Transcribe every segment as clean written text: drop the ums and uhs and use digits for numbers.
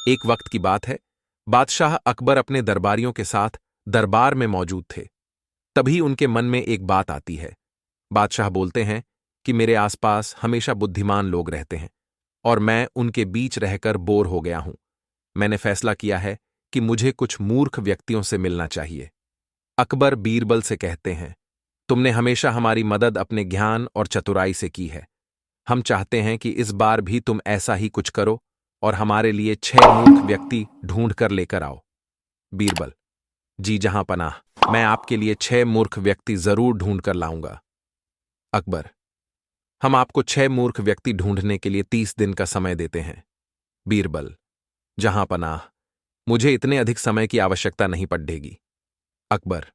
एक वक्त की बात है, बादशाह अकबर अपने दरबारियों के साथ दरबार में मौजूद थे। तभी उनके मन में एक बात आती है। बादशाह बोलते हैं कि मेरे आसपास हमेशा बुद्धिमान लोग रहते हैं और मैं उनके बीच रहकर बोर हो गया हूं। मैंने फैसला किया है कि मुझे कुछ मूर्ख व्यक्तियों से मिलना चाहिए। अकबर बीरबल से कहते हैं, तुमने हमेशा हमारी मदद अपने ज्ञान और चतुराई से की है। हम चाहते हैं कि इस बार भी तुम ऐसा ही कुछ करो और हमारे लिए 6 मूर्ख व्यक्ति ढूंढ कर लेकर आओ। बीरबल, जी जहां पनाह, मैं आपके लिए 6 मूर्ख व्यक्ति जरूर ढूंढ कर लाऊंगा। अकबर, हम आपको 6 मूर्ख व्यक्ति ढूंढने के लिए 30 दिन का समय देते हैं। बीरबल, जहां पनाह, मुझे इतने अधिक समय की आवश्यकता नहीं पड़ेगी। अकबर,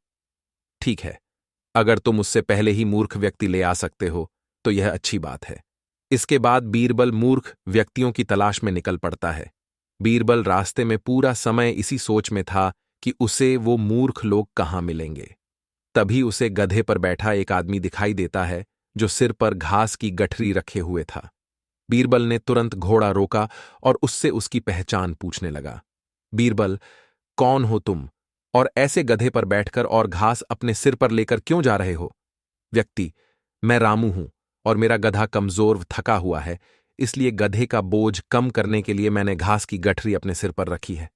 ठीक है, अगर तुम उससे पहले ही मूर्ख व्यक्ति ले आ सकते हो तो यह अच्छी बात है। इसके बाद बीरबल मूर्ख व्यक्तियों की तलाश में निकल पड़ता है। बीरबल रास्ते में पूरा समय इसी सोच में था कि उसे वो मूर्ख लोग कहाँ मिलेंगे। तभी उसे गधे पर बैठा एक आदमी दिखाई देता है जो सिर पर घास की गठरी रखे हुए था। बीरबल ने तुरंत घोड़ा रोका और उससे उसकी पहचान पूछने लगा। बीरबल, कौन हो तुम और ऐसे गधे पर बैठकर और घास अपने सिर पर लेकर क्यों जा रहे हो? व्यक्ति, मैं रामू हूं और मेरा गधा कमजोर थका हुआ है, इसलिए गधे का बोझ कम करने के लिए मैंने घास की गठरी अपने सिर पर रखी है।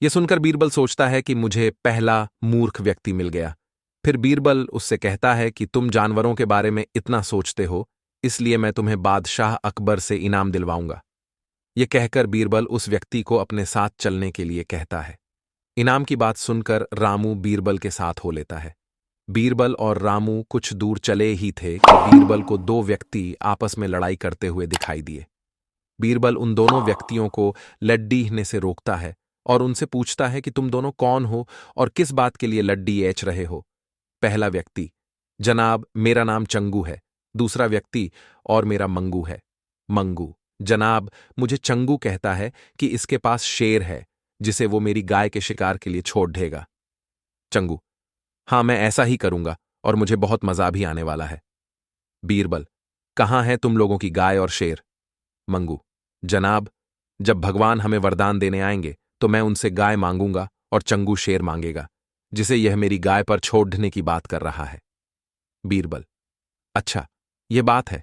यह सुनकर बीरबल सोचता है कि मुझे पहला मूर्ख व्यक्ति मिल गया। फिर बीरबल उससे कहता है कि तुम जानवरों के बारे में इतना सोचते हो, इसलिए मैं तुम्हें बादशाह अकबर से इनाम दिलवाऊंगा। यह कहकर बीरबल उस व्यक्ति को अपने साथ चलने के लिए कहता है। इनाम की बात सुनकर रामू बीरबल के साथ हो लेता है। बीरबल और रामू कुछ दूर चले ही थे कि बीरबल को 2 व्यक्ति आपस में लड़ाई करते हुए दिखाई दिए। बीरबल उन दोनों व्यक्तियों को लड्डीहने से रोकता है और उनसे पूछता है कि तुम दोनों कौन हो और किस बात के लिए लड्डी ऐच रहे हो। पहला व्यक्ति, जनाब मेरा नाम चंगू है। दूसरा व्यक्ति, और मेरा मंगू है। मंगू, जनाब मुझे चंगू कहता है कि इसके पास शेर है जिसे वो मेरी गाय के शिकार के लिए छोड़ देगा। चंगू, हाँ मैं ऐसा ही करूंगा और मुझे बहुत मजा भी आने वाला है। बीरबल, कहाँ है तुम लोगों की गाय और शेर? मंगू, जनाब जब भगवान हमें वरदान देने आएंगे तो मैं उनसे गाय मांगूंगा और चंगू शेर मांगेगा जिसे यह मेरी गाय पर छोड़ने की बात कर रहा है। बीरबल, अच्छा ये बात है।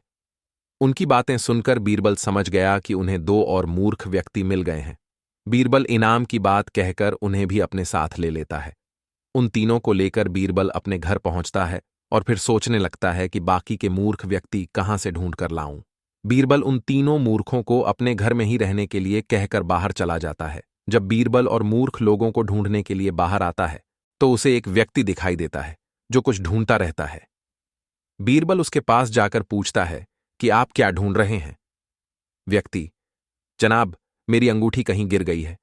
उनकी बातें सुनकर बीरबल समझ गया कि उन्हें 2 और मूर्ख व्यक्ति मिल गए हैं। बीरबल इनाम की बात कहकर उन्हें भी अपने साथ ले लेता है। उन तीनों को लेकर बीरबल अपने घर पहुंचता है और फिर सोचने लगता है कि बाकी के मूर्ख व्यक्ति कहां से ढूंढ कर लाऊं। बीरबल उन तीनों मूर्खों को अपने घर में ही रहने के लिए कहकर बाहर चला जाता है। जब बीरबल और मूर्ख लोगों को ढूंढने के लिए बाहर आता है तो उसे एक व्यक्ति दिखाई देता है जो कुछ ढूंढता रहता है। बीरबल उसके पास जाकर पूछता है कि आप क्या ढूंढ रहे हैं? व्यक्ति, जनाब मेरी अंगूठी कहीं गिर गई है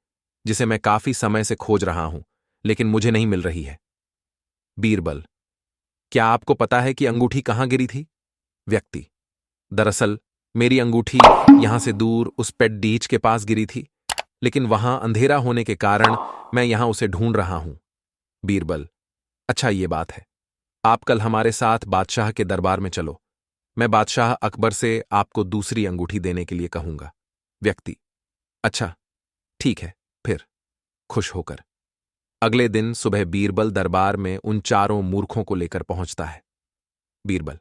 जिसे मैं काफी समय से खोज रहा हूं लेकिन मुझे नहीं मिल रही है। बीरबल, क्या आपको पता है कि अंगूठी कहां गिरी थी? व्यक्ति, दरअसल मेरी अंगूठी यहां से दूर उस पेड्डीच के पास गिरी थी, लेकिन वहां अंधेरा होने के कारण मैं यहां उसे ढूंढ रहा हूं। बीरबल, अच्छा ये बात है, आप कल हमारे साथ बादशाह के दरबार में चलो। मैं बादशाह अकबर से आपको दूसरी अंगूठी देने के लिए कहूंगा। व्यक्ति, अच्छा ठीक है। फिर खुश होकर अगले दिन सुबह बीरबल दरबार में उन 4 मूर्खों को लेकर पहुंचता है। बीरबल,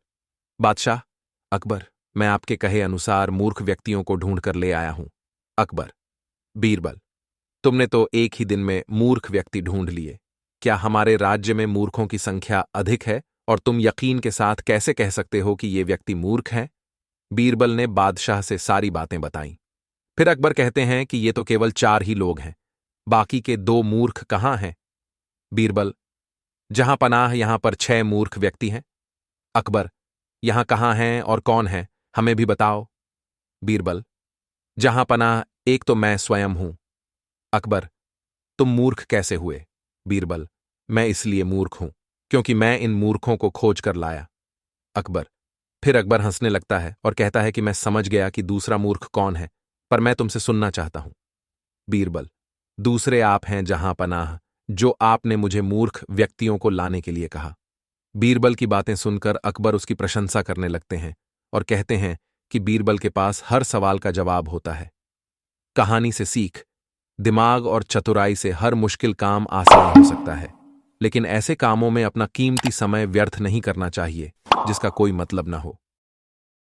बादशाह अकबर, मैं आपके कहे अनुसार मूर्ख व्यक्तियों को ढूंढ कर ले आया हूं। अकबर, बीरबल, तुमने तो एक ही दिन में मूर्ख व्यक्ति ढूंढ लिए। क्या हमारे राज्य में मूर्खों की संख्या अधिक है और तुम यकीन के साथ कैसे कह सकते हो कि ये व्यक्ति मूर्ख हैं? बीरबल ने बादशाह से सारी बातें बताईं। फिर अकबर कहते हैं कि ये तो केवल 4 ही लोग हैं, बाकी के 2 मूर्ख कहाँ हैं? बीरबल, जहां पनाह यहां पर 6 मूर्ख व्यक्ति हैं। अकबर, यहां कहाँ हैं और कौन है, हमें भी बताओ। बीरबल, जहां पनाह एक तो मैं स्वयं हूं। अकबर, तुम मूर्ख कैसे हुए? बीरबल, मैं इसलिए मूर्ख हूं क्योंकि मैं इन मूर्खों को खोज कर लाया। अकबर, फिर अकबर हंसने लगता है और कहता है कि मैं समझ गया कि दूसरा मूर्ख कौन है, पर मैं तुमसे सुनना चाहता हूं। बीरबल, दूसरे आप हैं जहां पनाह, जो आपने मुझे मूर्ख व्यक्तियों को लाने के लिए कहा। बीरबल की बातें सुनकर अकबर उसकी प्रशंसा करने लगते हैं और कहते हैं कि बीरबल के पास हर सवाल का जवाब होता है। कहानी से सीख, दिमाग और चतुराई से हर मुश्किल काम आसान हो सकता है, लेकिन ऐसे कामों में अपना कीमती समय व्यर्थ नहीं करना चाहिए जिसका कोई मतलब न हो।